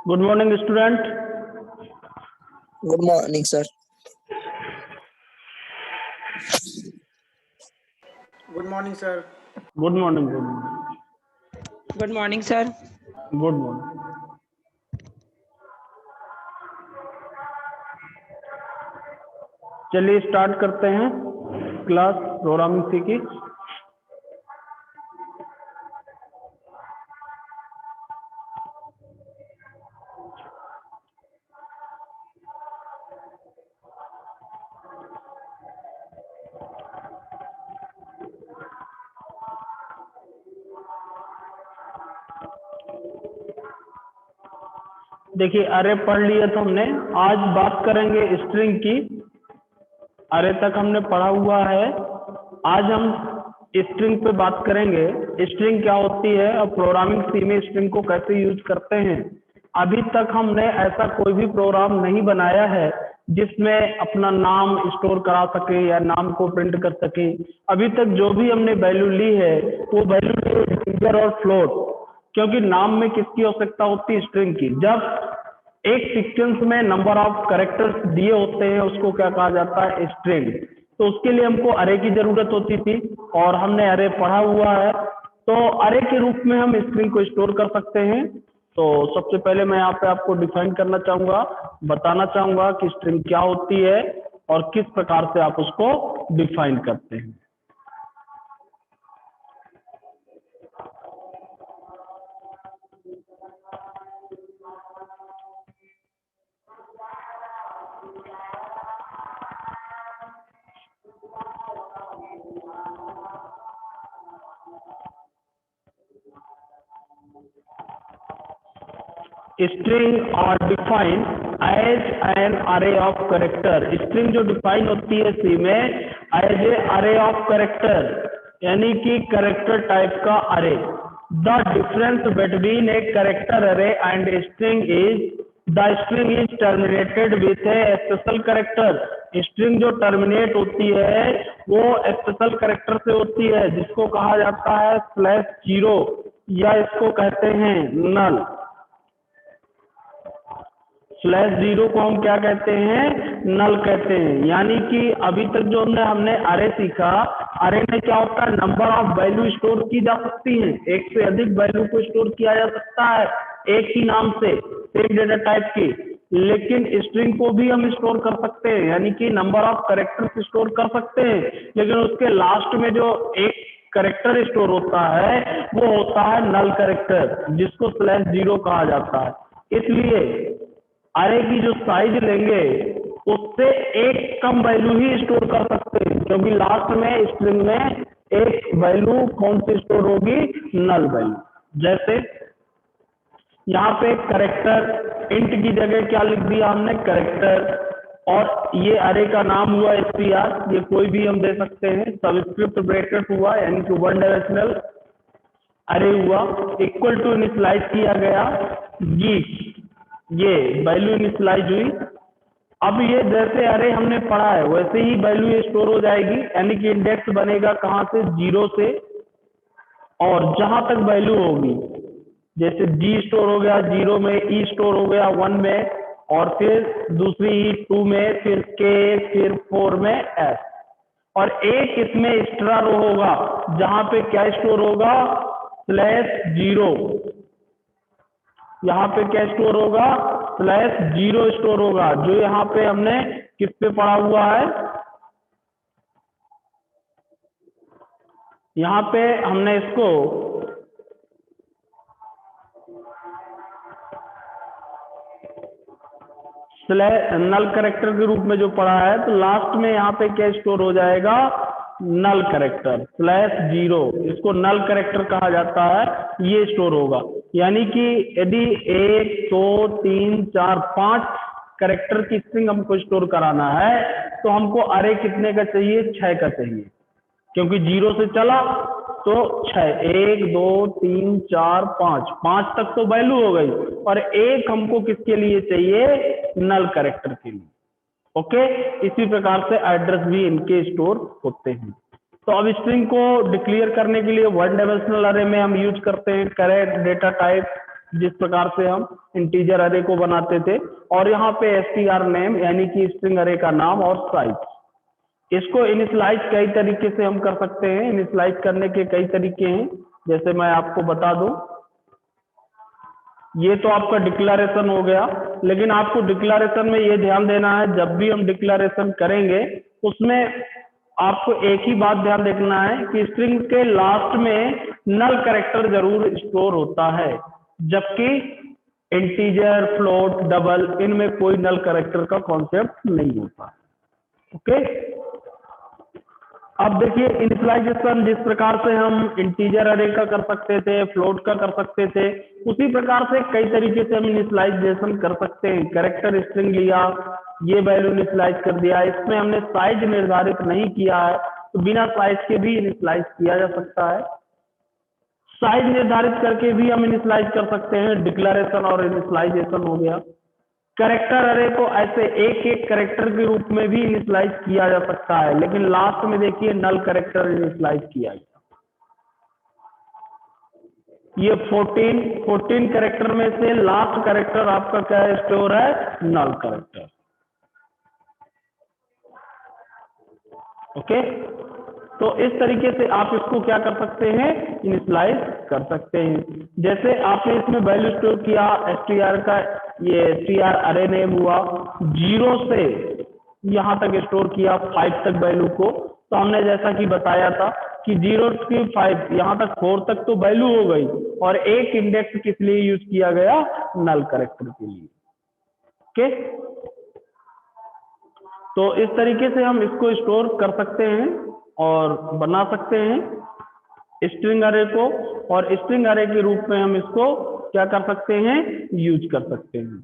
Good morning student. Good morning sir. Good morning sir. Good morning. Good morning sir. Good morning. चलिए start करते हैं class programming C की। देखिए अरे पढ़ लिया तो हमने, आज बात करेंगे स्ट्रिंग की। अरे तक हमने पढ़ा हुआ है, आज हम स्ट्रिंग पे बात करेंगे। स्ट्रिंग क्या होती है और प्रोग्रामिंग सी में स्ट्रिंग को कैसे यूज करते हैं। अभी तक हमने ऐसा कोई भी प्रोग्राम नहीं बनाया है जिसमें अपना नाम स्टोर करा सके या नाम को प्रिंट कर सके। अभी तक जो भी हमने वैल्यू ली है वो वैल्यू इंटीजर और फ्लोट, क्योंकि नाम में किसकी आवश्यकता होती है, स्ट्रिंग की। जब एक सीक्वेंस में नंबर ऑफ कैरेक्टर्स दिए होते हैं उसको क्या कहा जाता है, स्ट्रिंग। तो उसके लिए हमको अरे की जरूरत होती थी और हमने अरे पढ़ा हुआ है। तो अरे के रूप में हम स्ट्रिंग को स्टोर कर सकते हैं। तो सबसे पहले मैं यहाँ पे आपको डिफाइन करना चाहूंगा, बताना चाहूंगा कि स्ट्रिंग क्या होती है और किस प्रकार से आप उसको डिफाइन करते हैं। String are defined as an array of character. String जो डिफाइन होती है सी में एज ए अरे ऑफ कैरेक्टर, यानी कि कैरेक्टर टाइप का array. The difference between a character array and string is the string is terminated with a special character. String जो terminate होती है वो स्पेशल कैरेक्टर से होती है जिसको कहा जाता है /0 या इसको कहते हैं नल। स्लैश जीरो को हम क्या कहते हैं, नल कहते हैं। यानी कि अभी तक जो हमने अरे सीखा, अरे में क्या होता है, नंबर ऑफ वैल्यू स्टोर की जा सकती है, एक से अधिक वैल्यू को स्टोर किया जा सकता है एक ही नाम से, सेम डेटा टाइप की। लेकिन स्ट्रिंग को भी हम स्टोर कर सकते हैं, यानी कि नंबर ऑफ कैरेक्टर्स स्टोर कर सकते हैं, लेकिन उसके लास्ट में जो एक कैरेक्टर स्टोर होता है वो होता है नल कैरेक्टर, जिसको स्लैश जीरो कहा जाता है। इसलिए अरे की जो साइज लेंगे उससे एक कम वैल्यू ही स्टोर कर सकते हैं, क्योंकि लास्ट में स्ट्रिंग में एक वैल्यू कौन सी स्टोर होगी, नल वैल्यू। जैसे यहाँ पे कैरेक्टर इंट की जगह क्या लिख दिया हमने, कैरेक्टर, और ये अरे का नाम हुआ str, ये कोई भी हम दे सकते हैं, सबस्क्रिप्ट ब्रैकेट हुआ, यानी कि वन डायमेंशनल अरे हुआ, इक्वल टू इनिशियलाइज किया गया गीक, ये वैल्यू इनिशियलाइज हुई। अब ये जैसे अरे हमने पढ़ा है वैसे ही वैल्यू ये स्टोर हो जाएगी, यानी कि इंडेक्स बनेगा कहाँ से, जीरो से, और जहां तक वैल्यू होगी, जैसे जी स्टोर हो गया जीरो में, ई स्टोर हो गया वन में, और फिर दूसरी टू में, फिर के, फिर फोर में एस, और एक इसमें एक्स्ट्रा रो होगा जहां पे क्या स्टोर होगा, स्लैश जीरो। यहाँ पे क्या स्टोर होगा, स्लैश जीरो स्टोर होगा, जो यहाँ पे हमने किस पे पढ़ा हुआ है, यहाँ पे हमने इसको नल कैरेक्टर के रूप में जो पढ़ा है, तो लास्ट में यहाँ पे क्या स्टोर हो जाएगा, नल कैरेक्टर स्लैश जीरो, इसको नल कैरेक्टर कहा जाता है, ये स्टोर होगा। यानी कि यदि एक दो तीन चार पांच कैरेक्टर की स्ट्रिंग हमको स्टोर कराना है तो हमको अरे कितने का चाहिए, 6 का चाहिए, क्योंकि जीरो से चला तो 6, 1 2 3 4 5, 5 तक तो वैल्यू हो गई, और एक हमको किसके लिए चाहिए, नल कैरेक्टर के लिए। ओके, इसी प्रकार से एड्रेस भी इनके स्टोर होते हैं। तो अब स्ट्रिंग को डिक्लेयर करने के लिए वन डायमेंशनल अरे में हम यूज करते हैं करेक्ट डेटा टाइप, जिस प्रकार से हम इंटीजर अरे को बनाते थे, और यहाँ पे str नेम यानी कि स्ट्रिंग अरे का नाम और साइज। इसको इनिशियलाइज कई तरीके से हम कर सकते हैं, इनिशियलाइज करने के कई तरीके हैं, जैसे मैं आपको बता दूं, ये तो आपका डिक्लेरेशन हो गया, लेकिन आपको डिक्लेरेशन में ये ध्यान देना है, जब भी हम डिक्लेरेशन करेंगे उसमें आपको एक ही बात ध्यान देखना है कि स्ट्रिंग के लास्ट में नल कैरेक्टर जरूर स्टोर होता है, जबकि इंटीजर, फ्लोट, डबल, इनमें कोई नल कैरेक्टर का कॉन्सेप्ट नहीं होता। ओके, अब देखिए इनिशियलाइजेशन जिस प्रकार से हम इंटीजर अरे का कर सकते थे, फ्लोट का कर सकते थे, उसी प्रकार से कई तरीके से हम इनिशियलाइजेशन कर सकते हैं। कैरेक्टर स्ट्रिंग लिया, ये वैल्यू इनिशियलाइज कर दिया, इसमें हमने साइज निर्धारित नहीं किया है, तो बिना साइज के भी इनिशियलाइज किया जा सकता है। साइज निर्धारित करके भी हम इनिशियलाइज कर सकते हैं, डिक्लेरेशन और इनिशियलाइजेशन हो गया। कैरेक्टर अरे को ऐसे एक एक कैरेक्टर के रूप में भी इनिशियलाइज किया जा सकता है, लेकिन लास्ट में देखिए नल कैरेक्टर इनिशियलाइज किया गया। ये 14 कैरेक्टर में से लास्ट कैरेक्टर आपका क्या स्टोर है, नल कैरेक्टर। ओके, तो इस तरीके से आप इसको क्या कर सकते हैं, इनिशियलाइज कर सकते हैं। जैसे आपने इसमें वैल्यू स्टोर किया str का, ये str अरे नेम हुआ, जीरो से यहाँ तक स्टोर किया 5 तक वैल्यू को, तो हमने जैसा कि बताया था कि 0 से 5 यहाँ तक 4 तक तो वैल्यू हो गई, और एक इंडेक्स किस लिए यूज किया गया, नल कैरेक्टर के लिए। ओके, तो इस तरीके से हम इसको स्टोर कर सकते हैं और बना सकते हैं स्ट्रिंग अरे को, और स्ट्रिंग अरे के रूप में हम इसको क्या कर सकते हैं, यूज कर सकते हैं।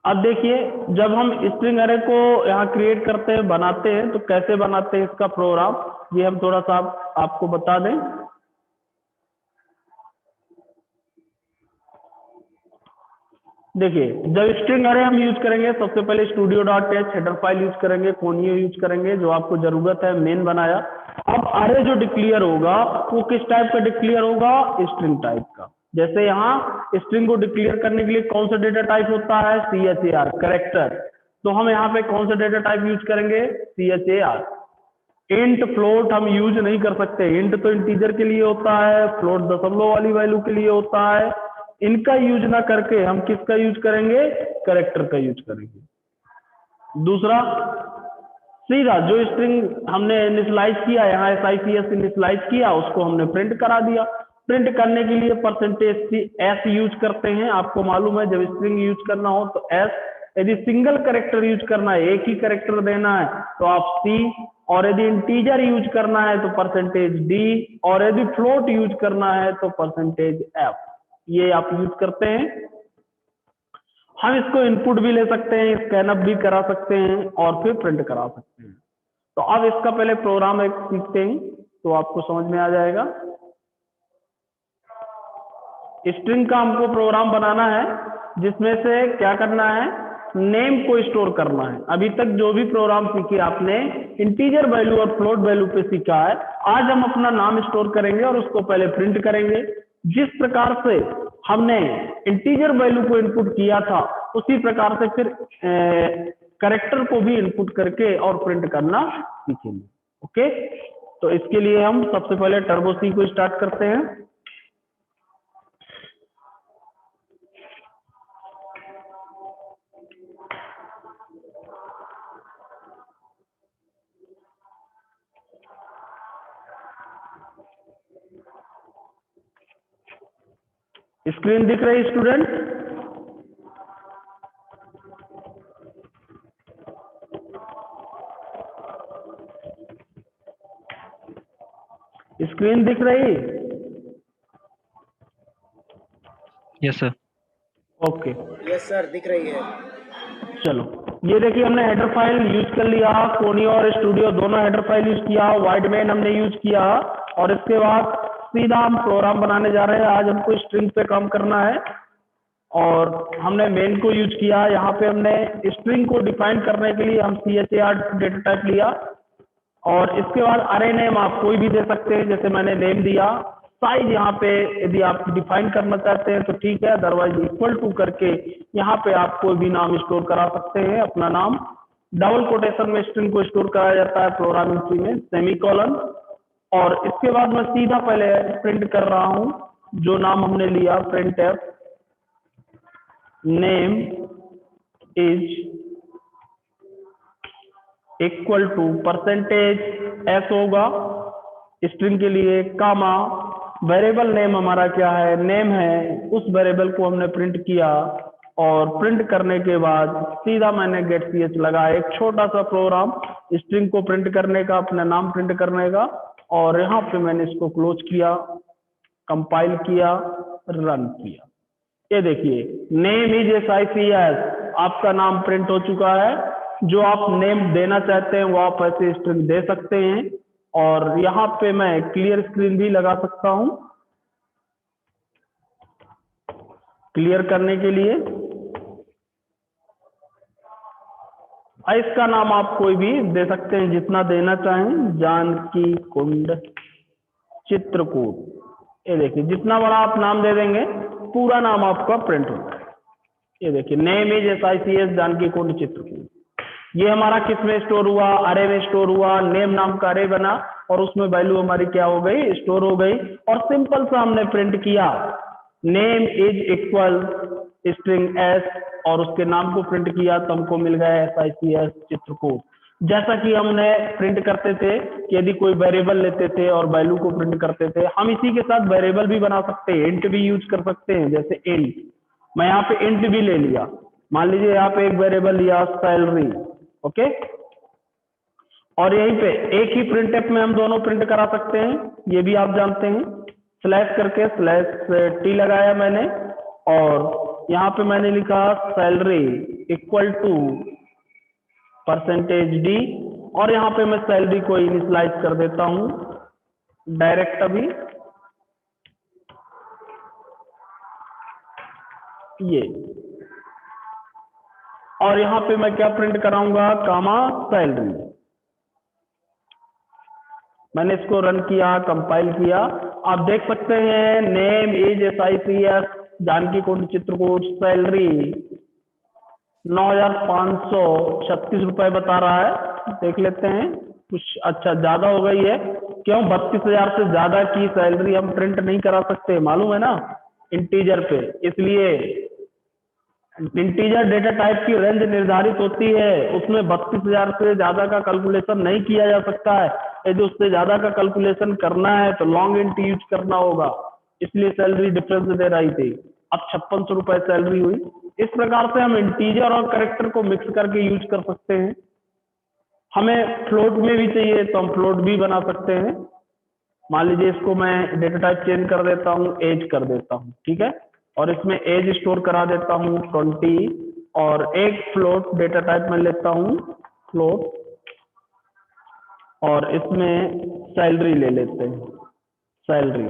अब देखिए जब हम स्ट्रिंग अरे को यहाँ क्रिएट करते हैं, बनाते हैं, तो कैसे बनाते हैं इसका प्रोग्राम, ये हम थोड़ा सा आपको बता दें। देखिए जब स्ट्रिंग अरे हम यूज करेंगे, सबसे पहले studio.h हेडर फाइल यूज करेंगे, कोनियो यूज करेंगे, जो आपको जरूरत है, मेन बनाया, अब अरे जो डिक्लेयर होगा वो किस टाइप का डिक्लेयर होगा, स्ट्रिंग टाइप का। जैसे यहाँ स्ट्रिंग को डिक्लेयर करने के लिए कौन सा डेटा टाइप होता है, CHAR, कैरेक्टर। तो हम यहाँ पे कौन सा डेटा टाइप यूज करेंगे, CHAR। इंट फ्लोट हम यूज नहीं कर सकते, इंट तो इंटीजर के लिए होता है, फ्लोट दशमलव वाली वैल्यू के लिए होता है। इनका यूज ना करके हम किसका यूज करेंगे, कैरेक्टर का यूज करेंगे। दूसरा, सीधा जो स्ट्रिंग हमने इनिशियलाइज किया, यहाँ SICS इनिशियलाइज किया, उसको हमने प्रिंट करा दिया। प्रिंट करने के लिए %s यूज करते हैं। आपको मालूम है जब स्ट्रिंग यूज करना हो तो s, यदि सिंगल कैरेक्टर यूज करना है, एक ही कैरेक्टर देना है तो आप C, और यदि इंटीजर यूज करना है तो %d, और यदि फ्लोट यूज करना है तो %f, ये आप यूज करते हैं। हम इसको इनपुट भी ले सकते हैं, स्कैनअप भी करा सकते हैं और फिर प्रिंट करा सकते हैं। तो अब इसका पहले प्रोग्राम एक सीखते हैं तो आपको समझ में आ जाएगा। स्ट्रिंग का हमको प्रोग्राम बनाना है जिसमें से क्या करना है, नेम को स्टोर करना है। अभी तक जो भी प्रोग्राम सीखे आपने इंटीजर वैल्यू और फ्लोट वैल्यू पे सीखा है, आज हम अपना नाम स्टोर करेंगे और उसको पहले प्रिंट करेंगे। जिस प्रकार से हमने इंटीजर वैल्यू को इनपुट किया था उसी प्रकार से फिर कैरेक्टर को भी इनपुट करके और प्रिंट करना सीखेंगे। ओके, तो इसके लिए हम सबसे पहले टर्बो सी को स्टार्ट करते हैं। स्क्रीन दिख रही स्टूडेंट? स्क्रीन दिख रही? Yes sir. Okay, yes sir, दिख रही है। चलो ये देखिए हमने हेडर फाइल यूज कर लिया, कोनी और स्टूडियो दोनों हेडर फाइल यूज किया, वाइडमैन हमने यूज किया, और इसके बाद सीधा हम प्रोग्राम बनाने जा रहे हैं। आज हमको स्ट्रिंग पे काम करना है और हमने मेन को यूज किया। यहाँ पे हमने स्ट्रिंग को डिफाइन करने के लिए हम CHAR डेटा टाइप लिया, और इसके बाद अरे नेम आप कोई भी दे सकते हैं, जैसे मैंने नेम दिया। साइज यहाँ पे यदि आप डिफाइन करना चाहते हैं तो ठीक है, अदरवाइज इक्वल टू करके यहाँ पे आप कोई भी नाम स्टोर करा सकते हैं, अपना नाम। डबल कोटेशन में स्ट्रिंग को स्टोर कराया जाता है प्रोग्रामिंग की में, सेमीकोलन। और इसके बाद मैं सीधा पहले प्रिंट कर रहा हूँ जो नाम हमने लिया, printf name is equal to %s होगा स्ट्रिंग के लिए, कामा वेरिएबल नेम हमारा क्या है, नेम है, उस वेरिएबल को हमने प्रिंट किया। और प्रिंट करने के बाद सीधा मैंने गेट ch लगाया, एक छोटा सा प्रोग्राम स्ट्रिंग को प्रिंट करने का, अपना नाम प्रिंट करने का। और यहाँ पे मैंने इसको क्लोज किया, कंपाइल किया, रन किया। ये देखिए नेम इज SICS, आपका नाम प्रिंट हो चुका है। जो आप नेम देना चाहते हैं वो आप ऐसे स्ट्रिंग दे सकते हैं। और यहाँ पे मैं क्लियर स्क्रीन भी लगा सकता हूँ क्लियर करने के लिए। इसका नाम आप कोई भी दे सकते हैं, जितना देना चाहें, जानकी कुंड चित्रकूट। ये देखिए जितना बड़ा आप नाम दे देंगे पूरा नाम आपका प्रिंट होगा। ये देखिए नेम इज SICS जानकी कुंड चित्रकूट। ये हमारा किस में स्टोर हुआ, अरे में स्टोर हुआ। नेम नाम का अरे बना और उसमें वैल्यू हमारी क्या हो गई, स्टोर हो गई। और सिंपल सा हमने प्रिंट किया, name is equal string s, और उसके नाम को प्रिंट किया तो हमको मिल गया SICS चित्रकूट। जैसा कि हमने प्रिंट करते थे कि यदि कोई वेरिएबल लेते थे और वैल्यू को प्रिंट करते थे, हम इसी के साथ वेरिएबल भी बना सकते हैं, इंट भी यूज कर सकते हैं। जैसे इंट, मैं यहाँ पे इंट भी ले लिया, मान लीजिए यहाँ पे एक वेरिएबल लिया सैलरी, ओके। और यहीं पे एक ही प्रिंटफ में हम दोनों प्रिंट करा सकते हैं, ये भी आप जानते हैं। स्लैश करके /t लगाया मैंने, और यहाँ पे मैंने लिखा सैलरी इक्वल टू %d, और यहाँ पे मैं सैलरी को इनिशियलाइज कर देता हूँ डायरेक्ट अभी, ये। और यहाँ पे मैं क्या प्रिंट कराऊंगा, कामा सैलरी। मैंने इसको रन किया, कंपाइल किया। आप देख सकते हैं नेम, एज, SICS, जानकी कुंड, चित्रकूट, सैलरी 9,536 रुपए बता रहा है। देख लेते हैं, कुछ अच्छा ज्यादा हो गई है। क्यों? 32,000 से ज्यादा की सैलरी हम प्रिंट नहीं करा सकते, मालूम है ना, इंटीजर पे। इसलिए इंटीजर डेटा टाइप की रेंज निर्धारित होती है, उसमें 32,000 से ज्यादा का कैलकुलेशन नहीं किया जा सकता है। यदि उससे ज्यादा का कैलकुलेशन करना है तो लॉन्ग इंट यूज करना होगा, इसलिए सैलरी डिफरेंस दे रही थी। अब 5600 रुपए सैलरी हुई। इस प्रकार से हम इंटीजर और कैरेक्टर को मिक्स करके यूज कर सकते हैं। हमें फ्लोट में भी चाहिए तो हम फ्लोट भी बना सकते हैं। मान लीजिए इसको मैं डेटा टाइप चेंज कर देता हूँ, एज कर देता हूँ, ठीक है, और इसमें एज स्टोर करा देता हूँ 20, और एक फ्लोट डेटा टाइप में लेता हूँ फ्लोट, और इसमें सैलरी ले लेते हैं, सैलरी।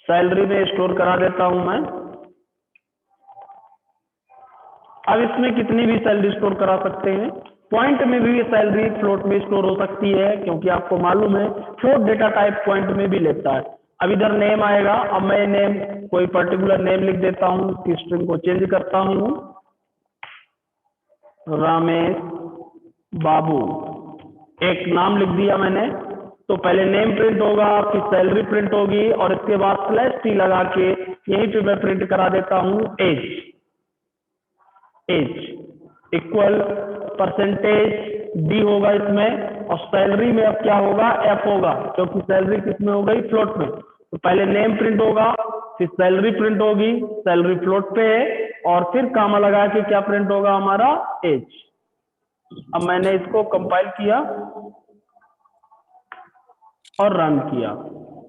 सैलरी में स्टोर करा देता हूं मैं। अब इसमें कितनी भी सैलरी स्टोर करा सकते हैं। पॉइंट में भी सैलरी फ्लोट में स्टोर हो सकती है, क्योंकि आपको मालूम है फ्लोट डेटा टाइप पॉइंट में भी लेता है। अब इधर नेम आएगा। अब मैं नेम, कोई पर्टिकुलर नेम लिख देता हूँ, स्ट्रिंग को चेंज करता हूँ, रमेश बाबू, एक नाम लिख दिया मैंने। तो पहले नेम प्रिंट होगा, फिर सैलरी प्रिंट होगी, और इसके बाद /t लगा के यहीं पे मैं प्रिंट करा देता हूं एज। एज इक्वल %d होगा इसमें, और सैलरी में अब क्या होगा? f होगा, क्योंकि सैलरी किसमें हो गई? फ्लोट में। तो पहले नेम प्रिंट होगा, फिर सैलरी प्रिंट होगी, सैलरी फ्लोट पे है, और फिर कामा लगा के क्या प्रिंट होगा? हमारा एज। अब मैंने इसको कंपाइल किया और रन किया।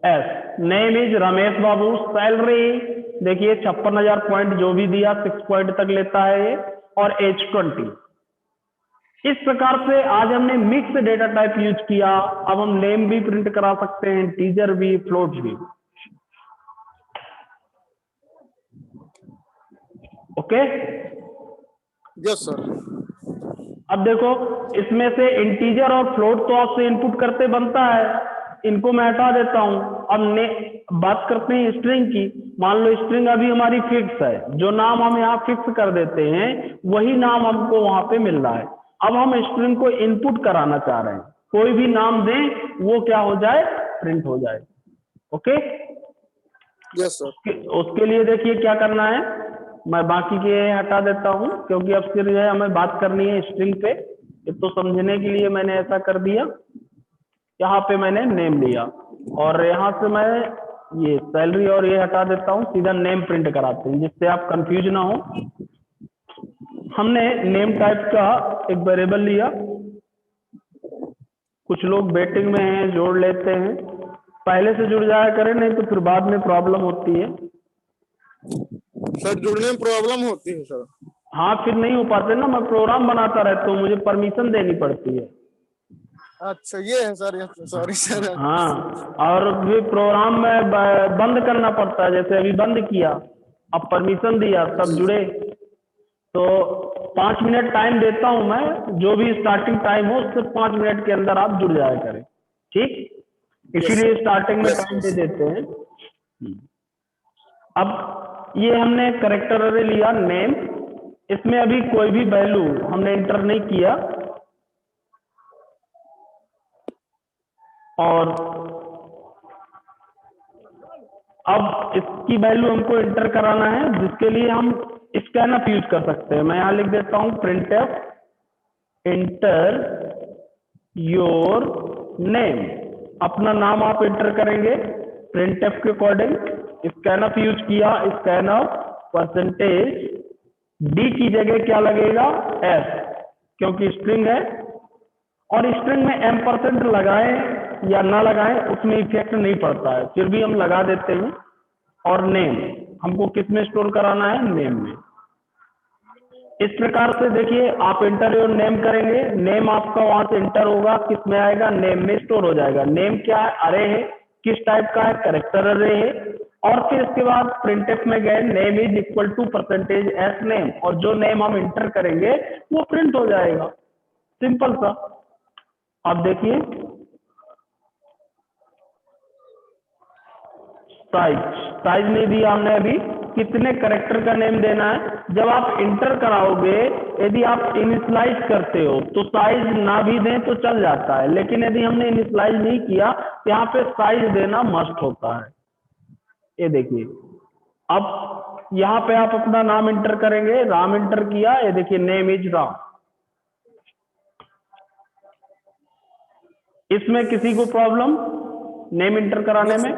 S name is Ramesh Babu, salary देखिए 56,000 पॉइंट जो भी दिया 6 पॉइंट तक लेता है ये, और एज 20। इस प्रकार से आज हमने मिक्स डेटा टाइप यूज किया। अब हम नेम भी प्रिंट करा सकते हैं, इंटीजर भी, फ्लोट भी। Okay, yes sir. अब देखो इसमें से इंटीजर और फ्लोट तो आपसे इनपुट करते बनता है, इनको मैं हटा देता हूं। अब बात करते हैं स्ट्रिंग की। मान लो स्ट्रिंग अभी हमारी फिक्स है, जो नाम हम यहाँ फिक्स कर देते हैं वही नाम हमको वहां पे मिल रहा है। अब हम स्ट्रिंग को इनपुट कराना चाह रहे हैं, कोई भी नाम दें वो क्या हो जाए? प्रिंट हो जाए। Okay, yes sir. उसके लिए देखिए क्या करना है, मैं बाकी के हटा देता हूं, क्योंकि अब फिर जो है हमें बात करनी है स्ट्रिंग पे। तो समझने के लिए मैंने ऐसा कर दिया, यहाँ पे मैंने नेम लिया, और यहाँ से मैं ये सैलरी और ये हटा देता हूँ, सीधा नेम प्रिंट कराते हैं, जिससे आप कंफ्यूज ना हो। हमने नेम टाइप का एक वेरिएबल लिया, कुछ लोग वेटिंग में हैं, जोड़ लेते हैं, पहले से जुड़ जाया करें, नहीं तो फिर बाद में प्रॉब्लम होती है। सर जुड़ने में प्रॉब्लम होती है सर। हाँ, फिर नहीं हो पाते ना, मैं प्रोग्राम बनाता रहता हूँ, मुझे परमिशन देनी पड़ती है। अच्छा ये है सर, सॉरी सर। हाँ, और भी प्रोग्राम में बंद करना पड़ता है, जैसे अभी बंद किया, अब परमिशन दिया, तब जुड़े। तो 5 मिनट टाइम देता हूं मैं, जो भी स्टार्टिंग टाइम हो उससे 5 मिनट के अंदर आप जुड़ जाया करें, ठीक? इसीलिए स्टार्टिंग में टाइम दे देते हैं। अब ये हमने कैरेक्टर अरे लिया नेम, इसमें अभी कोई भी वैल्यू हमने इंटर नहीं किया, और अब इसकी वैल्यू हमको इंटर कराना है, जिसके लिए हम स्कैनअप यूज कर सकते हैं। मैं यहां लिख देता हूं printf इंटर योर नेम, अपना नाम आप इंटर करेंगे printf के अकॉर्डिंग। स्कैनअप यूज किया, स्कैनअप %d की जगह क्या लगेगा? s, क्योंकि स्ट्रिंग है, और स्ट्रिंग में एम्परसेंट लगाएं या ना लगाएं उसमें इफेक्ट नहीं पड़ता है, फिर भी हम लगा देते हैं। और नेम हमको किस में स्टोर कराना है? नेम में। इस प्रकार से देखिए आप इंटर योर नेम करेंगे, नेम आपका वहां से इंटर होगा, किस में आएगा? नेम में स्टोर हो जाएगा। नेम क्या है? अरे है, किस टाइप का है? कैरेक्टर अरे है। और फिर इसके बाद प्रिंटफ में गए, name is equal to percentage S name, और जो नेम हम इंटर करेंगे वो प्रिंट हो जाएगा, सिंपल सा। अब देखिए साइज, साइज नहीं दिया हमने अभी, कितने करेक्टर का नेम देना है। जब आप इंटर कराओगे, यदि आप इनिशियलाइज करते हो तो साइज ना भी दें तो चल जाता है, लेकिन यदि हमने इनिशियलाइज नहीं किया तो यहाँ पे साइज देना मस्ट होता है। ये देखिए, अब यहाँ पे आप अपना नाम इंटर करेंगे, राम इंटर किया, ये देखिए नेम इज राम। इसमें किसी को प्रॉब्लम नेम इंटर कराने में?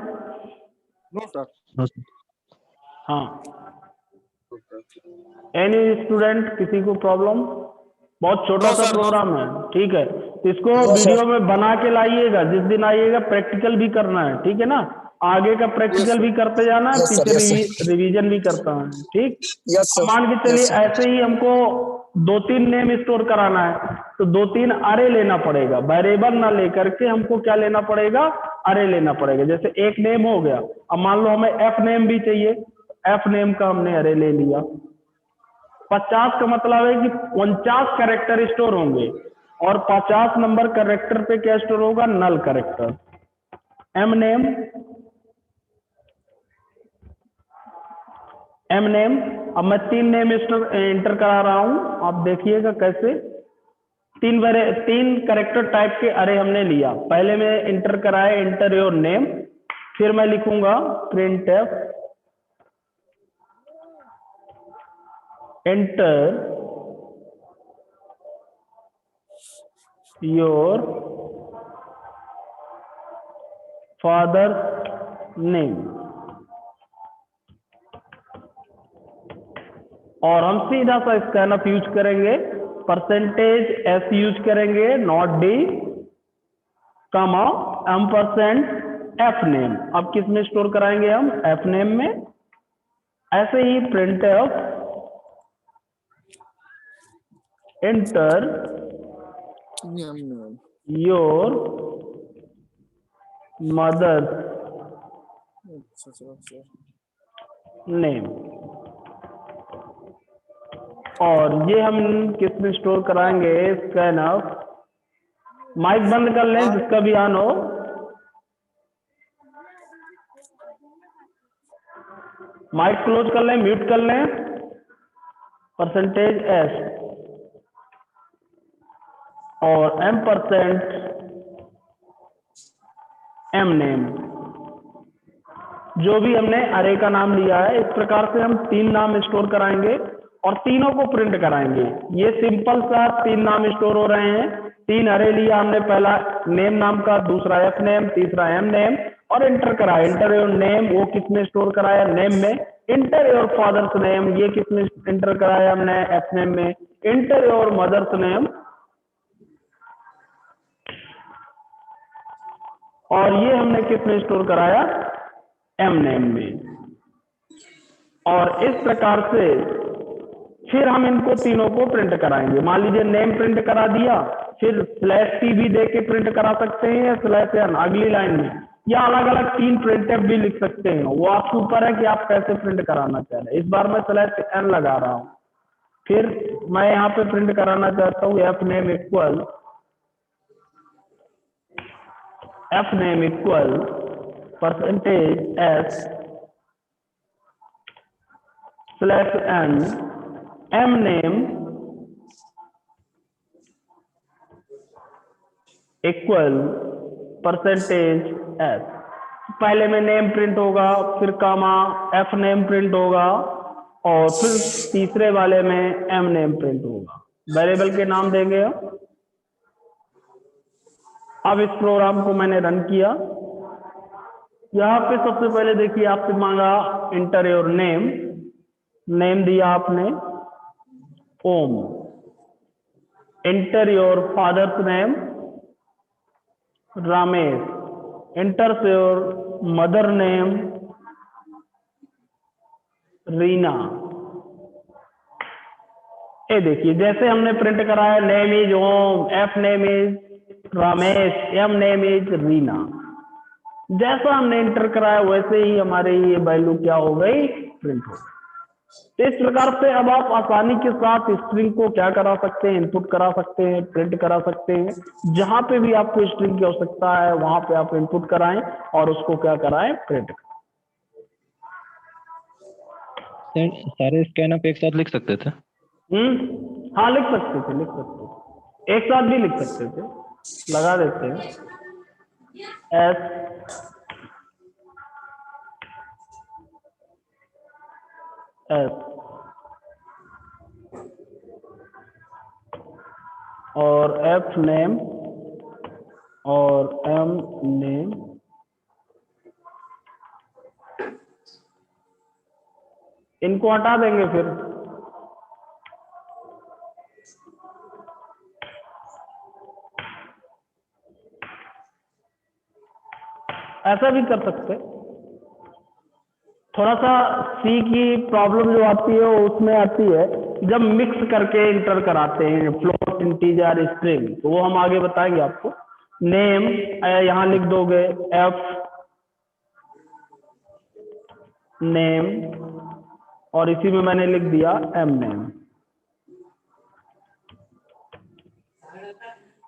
No sir. No sir. हाँ, एनी स्टूडेंट, किसी को प्रॉब्लम? बहुत छोटा No, सा sir. प्रोग्राम है, ठीक है। इसको वीडियो में बना के लाइएगा, जिस दिन आइएगा प्रैक्टिकल भी करना है, ठीक है ना। आगे का प्रैक्टिकल भी करते जाना है, पीछे रिवीजन भी करता है, ठीक। अब मान के चलिए ऐसे ही हमको 2-3 नेम स्टोर कराना है, तो 2-3 अरे लेना पड़ेगा, वेरिएबल ना लेकर के हमको क्या लेना पड़ेगा, अरे लेना पड़ेगा। जैसे एक नेम हो गया, अब मान लो हमें एफ नेम भी चाहिए, एफ नेम का हमने अरे ले लिया। 50 का मतलब है कि 49 कैरेक्टर स्टोर होंगे, और 50 नंबर कैरेक्टर पे क्या स्टोर होगा, null character. M name, M name, अब मैं 3 नेम इंटर करा रहा हूं, आप देखिएगा कैसे। 3 कैरेक्टर टाइप के अरे हमने लिया। पहले मैं इंटर कराया, इंटर योर नेम, फिर मैं लिखूंगा printf enter your father's name, और हम सीधा सा स्कैनअप यूज करेंगे, परसेंटेज एस यूज करेंगे, नॉट डी, कमा एम्परसेंड एफ नेम। अब किस में स्टोर कराएंगे हम, एफ नेम में। ऐसे ही printf enter your mother's name, और ये हम किस में स्टोर कराएंगे, स्कैनअप। माइक बंद कर लें जिसका भी ऑन हो। माइक क्लोज कर लें, म्यूट कर लें। परसेंटेज एस और एम्परसेंड एम नेम, जो भी हमने अरे का नाम लिया है। इस प्रकार से हम 3 नाम स्टोर कराएंगे और तीनों को प्रिंट कराएंगे। ये सिंपल सा 3 नाम स्टोर हो रहे हैं। 3 अरे लिया हमने, पहला नेम नाम का, दूसरा एफ नेम, तीसरा एम नेम, और इंटर कराया। इंटर योर नेम, वो किसमें स्टोर कराया, नेम में। इंटर योर फादर्स नेम, ये किसमें इंटर कराया हमने, एफ नेम में। इंटर योर मदर्स नेम, और ये हमने किसमें स्टोर कराया, एम नेम में। और इस प्रकार से फिर हम इनको तीनों को प्रिंट कराएंगे। मान लीजिए नेम प्रिंट करा दिया, फिर /t भी दे के प्रिंट करा सकते हैं, या /n अगली लाइन में, या अलग अलग 3 प्रिंटफ भी लिख सकते हैं। वो आपके ऊपर है कि आप कैसे प्रिंट कराना चाह रहे हैं। इस बार मैं /n लगा रहा हूं। फिर मैं यहाँ पे प्रिंट कराना चाहता हूँ F name equal percentage S /n M name equal percentage S. पहले में नेम प्रिंट होगा, फिर कामा एफ नेम प्रिंट होगा, और फिर तीसरे वाले में एम नेम प्रिंट होगा। वेरिएबल के नाम देंगे हम। अब इस प्रोग्राम को मैंने रन किया। यहाँ पे सबसे पहले देखिए आपसे मांगा इंटर योर नेम, नेम दिया आपने Om. Enter your father's name Ramesh. Enter your mother name Reena. ये देखिए जैसे हमने प्रिंट कराया, name is Om, F name is Ramesh, M name is Reena. जैसा हमने इंटर कराया वैसे ही हमारे ये वैल्यू क्या हो गई, प्रिंट हो गई। तो इस प्रकार से अब आप आसानी के साथ स्ट्रिंग को क्या करा सकते हैं, इनपुट करा सकते हैं, प्रिंट करा सकते हैं। जहां पे भी आपको स्ट्रिंग की आवश्यकता है वहां पे आप इनपुट कराएं और उसको क्या कराएं, प्रिंट कराएं। सर सारे स्कैन आप एक साथ लिख सकते थे? हाँ लिख सकते थे, लिख सकते थे, एक साथ भी लिख सकते थे। लगा देते हैं एस एस और एफ नेम और एम नेम, इनको हटा देंगे। फिर ऐसा भी कर सकते। थोड़ा सा सी की प्रॉब्लम जो आती है वो उसमें आती है जब मिक्स करके इंटर कराते हैं फ्लोट, इंटीजर, स्ट्रिंग, तो वो हम आगे बताएंगे आपको। नेम यहाँ लिख दोगे एफ नेम और इसी में मैंने लिख दिया एम नेम,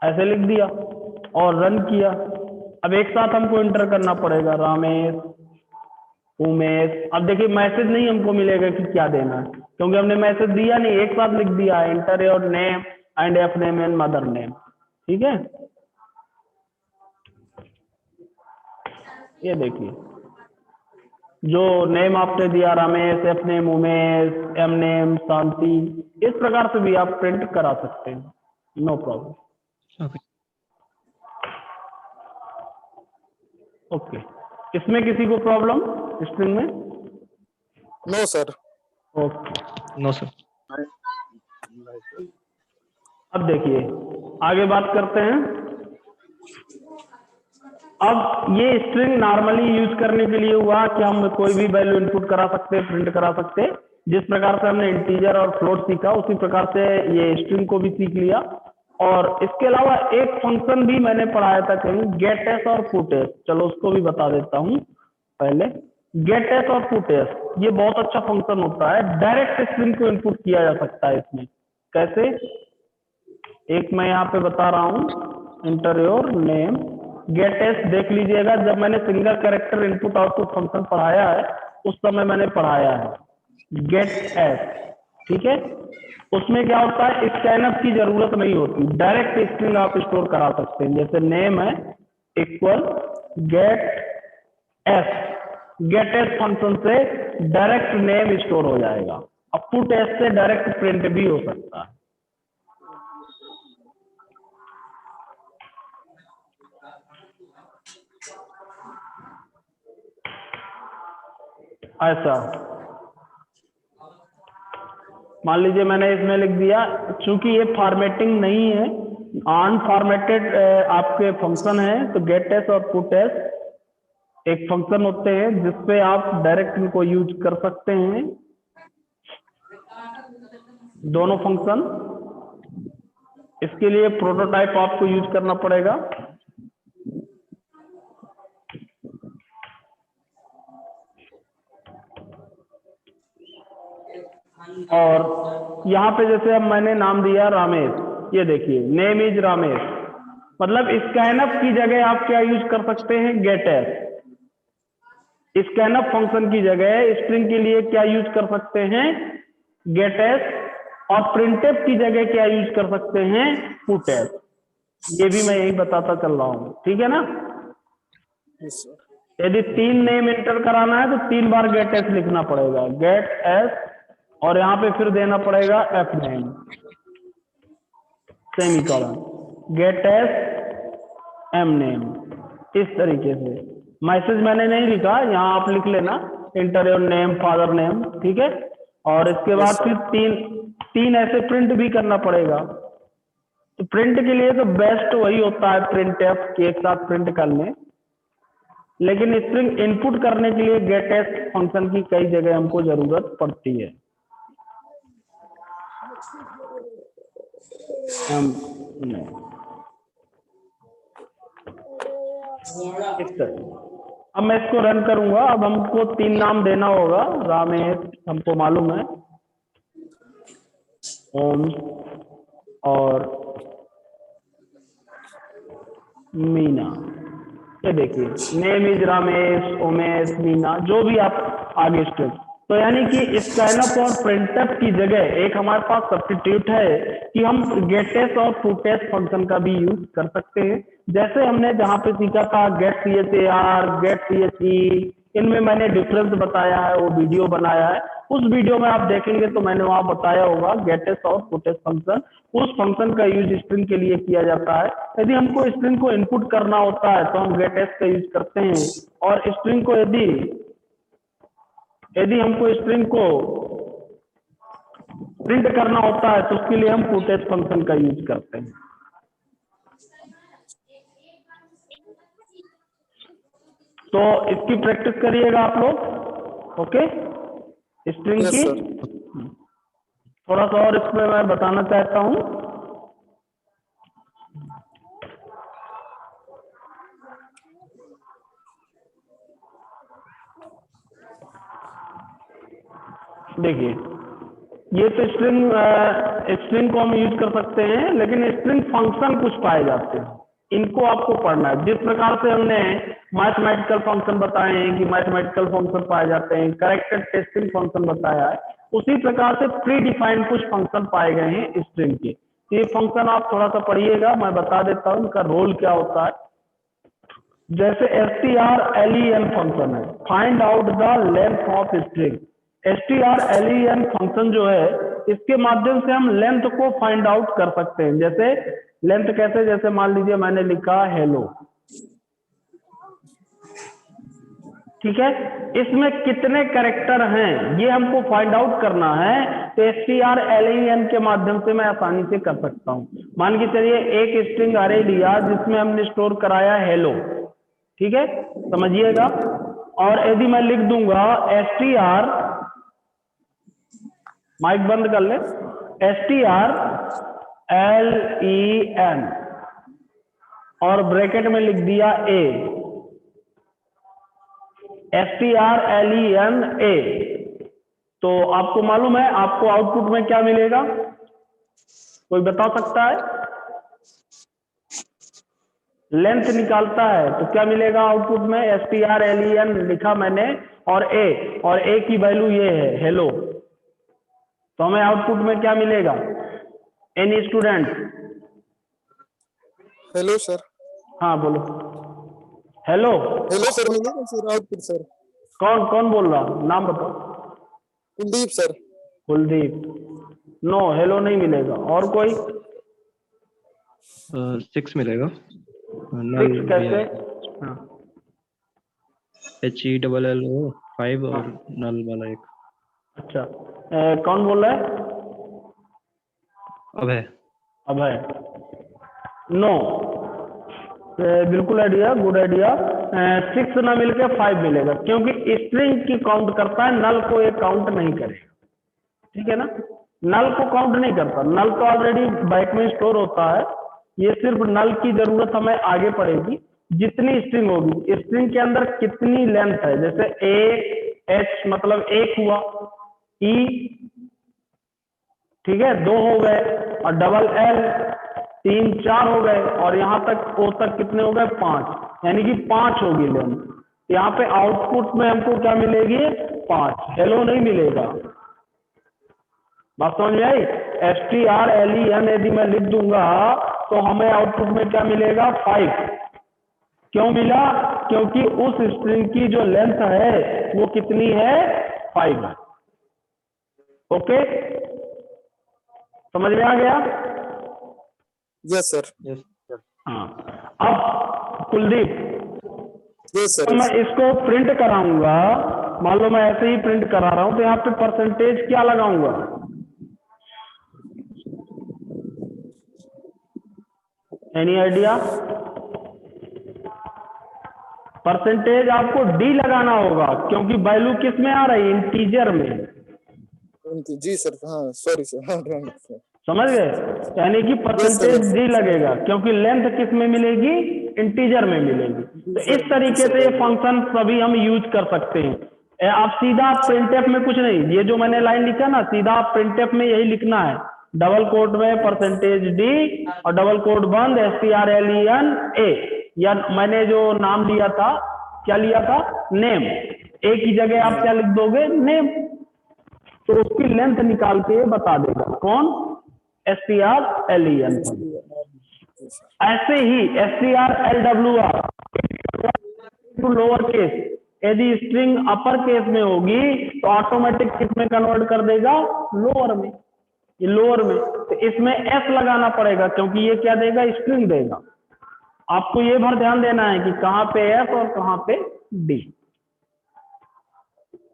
ऐसे लिख दिया और रन किया। अब एक साथ हमको इंटर करना पड़ेगा रामेश, उमेश। अब देखिए मैसेज नहीं हमको मिलेगा कि क्या देना है, क्योंकि हमने मैसेज दिया नहीं, एक साथ लिख दिया enter your name and F name and mother name. ठीक है, ये देखिए जो नेम आपने दिया Ramesh, F name Umesh, M name Shanti, इस प्रकार से भी आप प्रिंट करा सकते हैं, नो प्रॉब्लम। ओके। ओके, इसमें किसी को प्रॉब्लम स्ट्रिंग में? No sir. Okay, no sir. अब देखिए आगे बात करते हैं। अब ये स्ट्रिंग नॉर्मली यूज करने के लिए हुआ कि हम कोई भी वैल्यू इनपुट करा सकते हैं, प्रिंट करा सकते हैं। जिस प्रकार से हमने इंटीजर और फ्लोट सीखा उसी प्रकार से ये स्ट्रिंग को भी सीख लिया। और इसके अलावा एक फंक्शन भी मैंने पढ़ाया था कहीं, गेट एस और पुट एस, चलो उसको भी बता देता हूँ पहले। गेट एस और पुट एस ये बहुत अच्छा फंक्शन होता है, डायरेक्ट स्ट्रिंग को इनपुट किया जा सकता है इसमें। कैसे, एक मैं यहाँ पे बता रहा हूँ, enter your name, get S देख लीजिएगा, जब मैंने single character input output function पढ़ाया है उस समय मैंने पढ़ाया है गेट एस। ठीक है, उसमें क्या होता है, स्कैनअप की जरूरत नहीं होती, डायरेक्ट स्ट्रिंग आप स्टोर करा सकते हैं। जैसे नेम है equal get S, get S function से डायरेक्ट नेम स्टोर हो जाएगा। अब पुट एस से डायरेक्ट प्रिंट भी हो सकता है। ऐसा मान लीजिए मैंने इसमें लिख दिया, चूंकि ये फॉर्मेटिंग नहीं है, अनफॉर्मेटेड आपके फंक्शन है, तो गेट एस और पुट एस एक फंक्शन होते हैं जिसपे आप डायरेक्ट इनको यूज कर सकते हैं, दोनों फंक्शन। इसके लिए प्रोटोटाइप आपको यूज करना पड़ेगा। और यहाँ पे जैसे अब मैंने नाम दिया रामेश, ये देखिए नेम इज रामेश, मतलब स्कैनअप की जगह आप क्या यूज कर सकते हैं, गेट एस। स्कैनअप फंक्शन की जगह स्ट्रिंग के लिए क्या यूज कर सकते हैं, गेट एस, और प्रिंटफ की जगह क्या यूज कर सकते हैं, पुट एस। ये भी मैं यही बताता चल रहा हूँ, ठीक है ना। यदि 3 नेम एंटर कराना है तो 3 बार गेट एस लिखना पड़ेगा, गेट एस, और यहाँ पे फिर देना पड़ेगा F name semicolon, get S M name. इस तरीके से मैसेज मैंने नहीं लिखा, यहाँ आप लिख लेना inter your name father name, ठीक है। और इसके बाद फिर तीन ऐसे प्रिंट भी करना पड़ेगा। तो प्रिंट के लिए तो बेस्ट वही होता है प्रिंट एफ के एक साथ प्रिंट कर लें, लेकिन स्ट्रिंग इनपुट करने के लिए गेट एस फंक्शन की कई जगह हमको जरूरत पड़ती है। इस तरह अब मैं इसको रन करूंगा। अब हमको 3 नाम देना होगा। रामेश हमको मालूम है, ओम और मीना। ये देखिए, नेम इज रमेश, उमेश, मीना, जो भी आप आगे स्टेप। तो यानी कि स्कैनअप और प्रिंटअप की जगह एक हमारे पास सब्स्टिट्यूट है कि हम गेटेस्ट और पुटेस्ट फंक्शन का भी यूज कर सकते हैं। जैसे हमने जहाँ पे सीखा था गेट CHAR, गेट CHE, इनमें मैंने डिफरेंस बताया है, वो वीडियो बनाया है। उस वीडियो में आप देखेंगे तो मैंने वहां बताया होगा गेटेस्ट और पुटेस्ट फंक्शन। उस फंक्शन का यूज स्ट्रिंग के लिए किया जाता है। यदि हमको स्ट्रिंग को इनपुट करना होता है तो हम गेटेस्ट का यूज करते हैं, और स्ट्रिंग को यदि हमको स्ट्रिंग को प्रिंट करना होता है तो उसके लिए हम पुटेस्ट फंक्शन का यूज करते हैं। तो इसकी प्रैक्टिस करिएगा आप लोग, ओके। स्ट्रिंग यस की सर। थोड़ा सा और इसमें मैं बताना चाहता हूं। देखिए, ये तो स्ट्रिंग को हम यूज कर सकते हैं, लेकिन स्ट्रिंग फंक्शन कुछ पाए जाते हैं, इनको आपको पढ़ना है। जिस प्रकार से हमने मैथमेटिकल फंक्शन बताए हैं कि मैथमेटिकल फंक्शन पाए जाते हैं, कैरेक्टर टेस्टिंग फंक्शन बताया है, उसी प्रकार से प्री डिफाइंड कुछ फंक्शन पाए गए हैं स्ट्रिंग के। ये फंक्शन आप थोड़ा सा पढ़िएगा, मैं बता देता हूँ इनका रोल क्या होता है। जैसे strlen फंक्शन है, find out the length of string. strlen function जो है, इसके माध्यम से हम लेंथ को फाइंड आउट कर सकते हैं। जैसे लेंथ कैसे, जैसे मान लीजिए मैंने लिखा हेलो, ठीक है, इसमें कितने कैरेक्टर हैं ये हमको फाइंड आउट करना है। तो strlen के माध्यम से मैं आसानी से कर सकता हूं। मान के चलिए एक स्ट्रिंग अरे लिया जिसमें हमने स्टोर कराया हेलो, ठीक है, समझिएगा। और यदि मैं लिख दूंगा str, माइक बंद कर ले, strlen और ब्रैकेट में लिख दिया a, strlen a, तो आपको मालूम है आपको आउटपुट में क्या मिलेगा? कोई बता सकता है? लेंथ निकालता है तो क्या मिलेगा आउटपुट में? strlen लिखा मैंने और a की वैल्यू ये है हेलो, तो हमें आउटपुट में क्या मिलेगा? Any student? Hello sir. हाँ बोलो। हेलो हेलो सर मिलेगा सर आउटपुट सर। कौन कौन बोल रहा? नाम बताओ। Kuldeep sir. Kuldeep? No, hello नहीं मिलेगा। और कोई? 6 मिलेगा। नल 6 कैसे? हाँ HELLO 5 और नल वाला एक। अच्छा, कौन बोल रहा है? अभय। अभय? नो, बिल्कुल आइडिया, गुड आइडिया। 6 ना मिलके 5 मिलेगा, क्योंकि स्ट्रिंग की काउंट करता है, नल को एक काउंट नहीं करेगा, ठीक है ना। नल को काउंट नहीं करता, नल तो ऑलरेडी बाइट में स्टोर होता है। ये सिर्फ नल की जरूरत हमें आगे पड़ेगी। जितनी स्ट्रिंग होगी, स्ट्रिंग के अंदर कितनी लेंथ है, जैसे AH मतलब एक हुआ, E ठीक है 2 हो गए, और डबल L 3 4 हो गए, और यहां तक O तक कितने हो गए? 5, यानी कि 5 होगी लेंथ। यहाँ पे आउटपुट में हमको क्या मिलेगी? 5, हेलो नहीं मिलेगा। बात समझ में आई? strlen यदि मैं लिख दूंगा तो हमें आउटपुट में क्या मिलेगा? 5। क्यों मिला? क्योंकि उस स्ट्रिंग की जो लेंथ है वो कितनी है? 5 है। ओके, समझ में आ गया? Yes sir. हाँ, अब कुलदीप, यस तो सर। मैं इसको प्रिंट कराऊंगा, मान लो मैं ऐसे ही प्रिंट करा रहा हूं, तो यहाँ पे परसेंटेज क्या लगाऊंगा? Any idea? परसेंटेज आपको D लगाना होगा, क्योंकि वैल्यू किस में आ रही है? इंटीजर में। जी सर। हाँ सॉरी सर। हाँ समझ गए? यानी कि परसेंटेज D लगेगा, क्योंकि लेंथ किस में मिलेगी? इंटीजर में मिलेगी। तो इस तरीके से ये फंक्शन सभी हम यूज कर सकते हैं। आप सीधा प्रिंटफ में कुछ नहीं, ये जो मैंने लाइन लिखा ना, सीधा आप प्रिंटफ में यही लिखना है, डबल कोट में %d और डबल कोट बंद strlen a, या मैंने जो नाम लिया था, क्या लिया था, नेम, ए की जगह आप क्या लिख दोगे, नेम। तो उसकी लेंथ निकाल के बता देगा कौन, strlen। ऐसे ही strlwr टू लोअर केस, यदि स्ट्रिंग अपर केस में होगी तो ऑटोमेटिक किस में कन्वर्ट कर देगा, लोअर में, ये लोअर में। तो इसमें s लगाना पड़ेगा क्योंकि ये क्या देगा, स्ट्रिंग देगा। आपको ये भर ध्यान देना है कि कहां पे s और कहां पे d।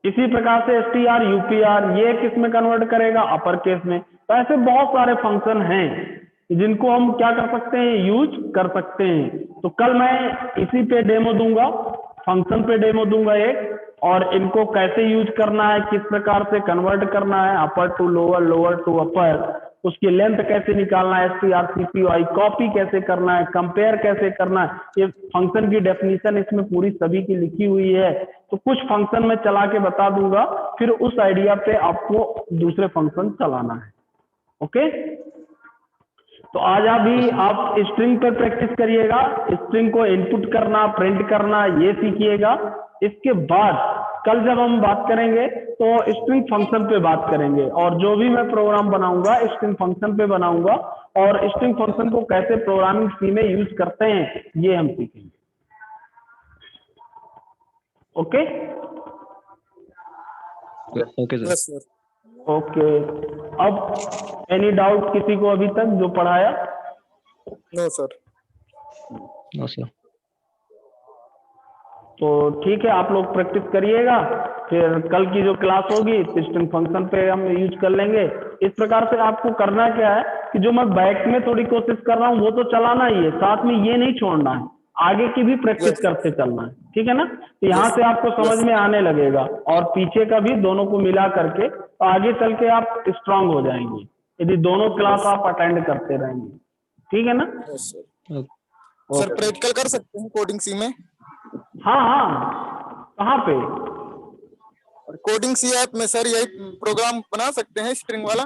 इसी प्रकार से strupr ये किस में कन्वर्ट करेगा, अपर केस में। तो ऐसे बहुत सारे फंक्शन हैं जिनको हम क्या कर सकते हैं, यूज कर सकते हैं। तो कल मैं इसी पे डेमो दूंगा, फंक्शन पे डेमो दूंगा एक, और इनको कैसे यूज करना है, किस प्रकार से कन्वर्ट करना है upper to lower, lower to upper, उसकी लेंथ कैसे निकालना है, strcpy कॉपी कैसे करना है, कंपेयर कैसे करना है, ये फंक्शन की डेफिनेशन इसमें पूरी सभी की लिखी हुई है। तो कुछ फंक्शन मैं चला के बता दूंगा, फिर उस आइडिया पे आपको दूसरे फंक्शन चलाना है। ओके, तो आज अभी आप स्ट्रिंग पर प्रैक्टिस करिएगा, स्ट्रिंग को इनपुट करना, प्रिंट करना, ये सीखिएगा। इसके बाद कल जब हम बात करेंगे तो स्ट्रिंग फंक्शन पे बात करेंगे, और जो भी मैं प्रोग्राम बनाऊंगा स्ट्रिंग फंक्शन पे बनाऊंगा, और स्ट्रिंग फंक्शन को कैसे प्रोग्रामिंग सी में यूज करते हैं ये हम सीखेंगे। Okay okay sir. Yes sir. Okay, अब एनी डाउट किसी को अभी तक जो पढ़ाया? No sir. No sir. तो ठीक है, आप लोग प्रैक्टिस करिएगा, फिर कल की जो क्लास होगी स्ट्रिंग फंक्शन पे हम यूज कर लेंगे। इस प्रकार से आपको करना क्या है कि जो मैं बैक में थोड़ी कोशिश कर रहा हूँ वो तो चलाना ही है, साथ में ये नहीं छोड़ना है, आगे की भी प्रैक्टिस करते चलना है, ठीक है ना। तो यहाँ से आपको समझ में आने लगेगा, और पीछे का भी दोनों को मिला करके, तो आगे चल के आप स्ट्रांग हो जाएंगे यदि दोनों क्लास आप अटेंड करते रहेंगे, ठीक है ना। Yes sir. Okay. Sir practical कर सकते हैं कोडिंग सी में? हाँ हाँ, कहाँ पे? कोडिंग सी ऐप में सर यही प्रोग्राम बना सकते हैं स्ट्रिंग वाला?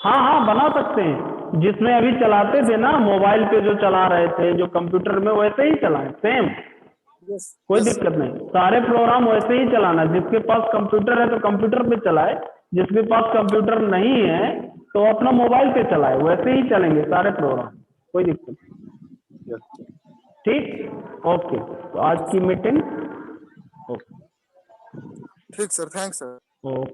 हाँ हाँ, बना सकते हैं, जिसमें अभी चलाते थे ना मोबाइल पे जो चला रहे थे, जो कंप्यूटर में, वैसे ही चलाएं सेम, कोई दिक्कत नहीं। सारे प्रोग्राम वैसे ही चलाना, जिसके पास कंप्यूटर है तो कंप्यूटर पे चलाए, जिसके पास कंप्यूटर नहीं है तो अपना मोबाइल पे चलाए, वैसे ही चलेंगे सारे प्रोग्राम, कोई दिक्कत नहीं। ठीक, ओके, तो आज की मीटिंग, ओके, ठीक सर, थैंक्स सर। ओके।